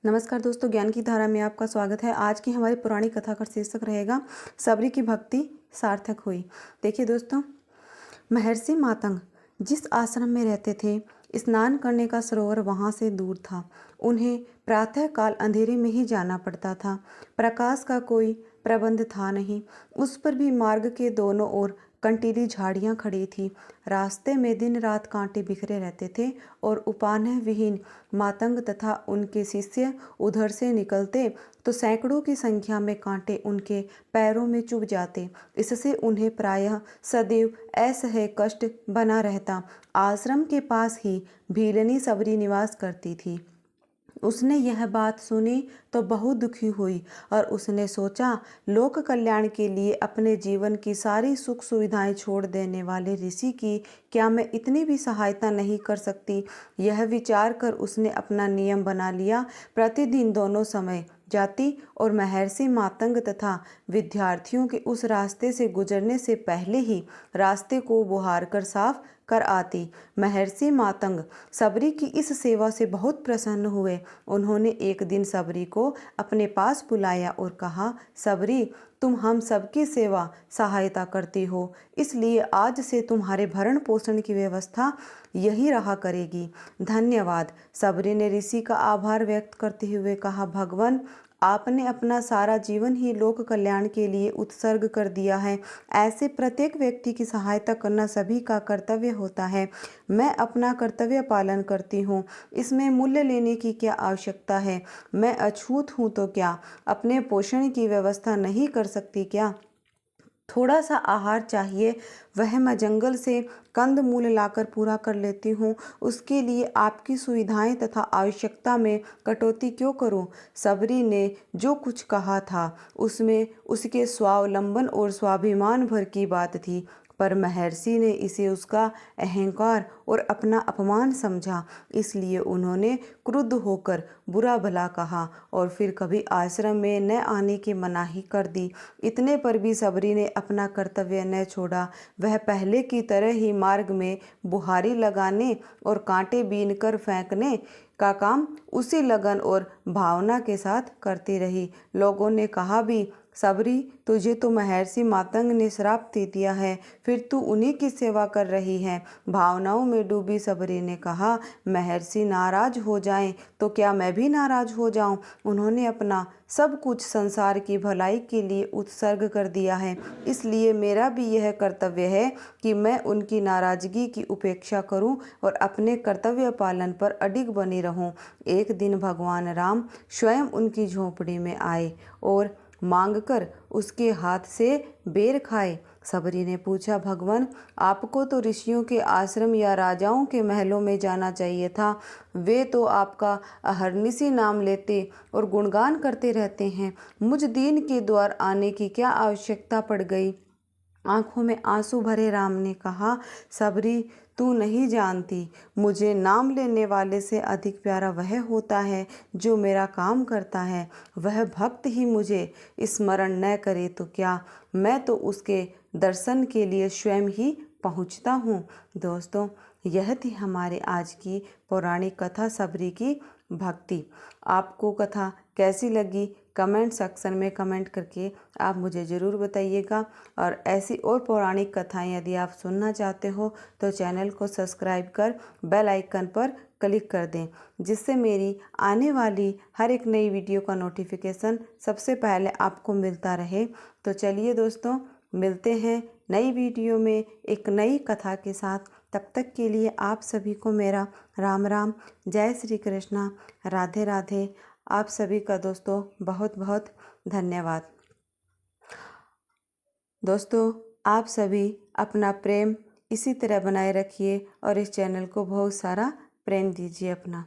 नमस्कार दोस्तों, ज्ञान की धारा में आपका स्वागत है। आज की हमारी पुरानी कथा का शीर्षक रहेगा सबरी की भक्ति सार्थक हुई। देखिए दोस्तों, महर्षि मातंग जिस आश्रम में रहते थे, स्नान करने का सरोवर वहां से दूर था। उन्हें प्रातःकाल अंधेरे में ही जाना पड़ता था। प्रकाश का कोई प्रबंध था नहीं। उस पर भी मार्ग के दोनों ओर कंटीली झाड़ियां खड़ी थी। रास्ते में दिन रात कांटे बिखरे रहते थे और उपान्ह विहीन मातंग तथा उनके शिष्य उधर से निकलते तो सैकड़ों की संख्या में कांटे उनके पैरों में चुभ जाते। इससे उन्हें प्रायः सदैव असह्य कष्ट बना रहता। आश्रम के पास ही भीलनी सबरी निवास करती थी। उसने यह बात सुनी तो बहुत दुखी हुई और उसने सोचा, लोक कल्याण के लिए अपने जीवन की सारी सुख सुविधाएं छोड़ देने वाले ऋषि की क्या मैं इतनी भी सहायता नहीं कर सकती। यह विचार कर उसने अपना नियम बना लिया। प्रतिदिन दोनों समय जाति और महर्षि मातंग तथा विद्यार्थियों के उस रास्ते से गुजरने से पहले ही रास्ते को बुहार कर साफ कर आती। महर्षि मातंग सबरी की इस सेवा से बहुत प्रसन्न हुए। उन्होंने एक दिन सबरी को अपने पास बुलाया और कहा, सबरी, तुम हम सबकी सेवा सहायता करती हो, इसलिए आज से तुम्हारे भरण पोषण की व्यवस्था यही रहा करेगी। धन्यवाद। सबरी ने ऋषि का आभार व्यक्त करते हुए कहा, भगवान, आपने अपना सारा जीवन ही लोक कल्याण के लिए उत्सर्ग कर दिया है। ऐसे प्रत्येक व्यक्ति की सहायता करना सभी का कर्तव्य होता है। मैं अपना कर्तव्य पालन करती हूँ, इसमें मूल्य लेने की क्या आवश्यकता है। मैं अछूत हूँ तो क्या अपने पोषण की व्यवस्था नहीं कर सकती क्या? थोड़ा सा आहार चाहिए, वह मैं जंगल से कंद मूल लाकर पूरा कर लेती हूँ। उसके लिए आपकी सुविधाएं तथा आवश्यकता में कटौती क्यों करूँ? सबरी ने जो कुछ कहा था उसमें उसके स्वावलंबन और स्वाभिमान भर की बात थी, पर महर्षि ने इसे उसका अहंकार और अपना अपमान समझा। इसलिए उन्होंने क्रुद्ध होकर बुरा भला कहा और फिर कभी आश्रम में न आने की मनाही कर दी। इतने पर भी सबरी ने अपना कर्तव्य न छोड़ा। वह पहले की तरह ही मार्ग में बुहारी लगाने और कांटे बीनकर फेंकने का काम उसी लगन और भावना के साथ करती रही। लोगों ने कहा भी, सबरी, तुझे तो महर्षि मातंग ने श्राप दे दिया है, फिर तू उन्हीं की सेवा कर रही है। भावनाओं में डूबी सबरी ने कहा, महर्षि नाराज हो जाएं तो क्या मैं भी नाराज हो जाऊं? उन्होंने अपना सब कुछ संसार की भलाई के लिए उत्सर्ग कर दिया है, इसलिए मेरा भी यह कर्तव्य है कि मैं उनकी नाराजगी की उपेक्षा करूं और अपने कर्तव्य पालन पर अडिग बनी रहूं। एक दिन भगवान राम स्वयं उनकी झोंपड़ी में आए और मांगकर उसके हाथ से बेर खाए। सबरी ने पूछा, भगवान, आपको तो ऋषियों के आश्रम या राजाओं के महलों में जाना चाहिए था। वे तो आपका अहर्निशि नाम लेते और गुणगान करते रहते हैं। मुझ दीन के द्वार आने की क्या आवश्यकता पड़ गई? आंखों में आंसू भरे राम ने कहा, सबरी, तू नहीं जानती, मुझे नाम लेने वाले से अधिक प्यारा वह होता है जो मेरा काम करता है। वह भक्त ही मुझे स्मरण न करे तो क्या, मैं तो उसके दर्शन के लिए स्वयं ही पहुँचता हूँ। दोस्तों, यह थी हमारे आज की पौराणिक कथा सबरी की भक्ति। आपको कथा कैसी लगी? कमेंट सेक्शन में कमेंट करके आप मुझे ज़रूर बताइएगा। और ऐसी और पौराणिक कथाएं यदि आप सुनना चाहते हो तो चैनल को सब्सक्राइब कर बेल आइकन पर क्लिक कर दें, जिससे मेरी आने वाली हर एक नई वीडियो का नोटिफिकेशन सबसे पहले आपको मिलता रहे। तो चलिए दोस्तों, मिलते हैं नई वीडियो में एक नई कथा के साथ। तब तक के लिए आप सभी को मेरा राम राम, जय श्री कृष्णा, राधे राधे। आप सभी का दोस्तों बहुत बहुत धन्यवाद। दोस्तों, आप सभी अपना प्रेम इसी तरह बनाए रखिए और इस चैनल को बहुत सारा प्रेम दीजिए अपना।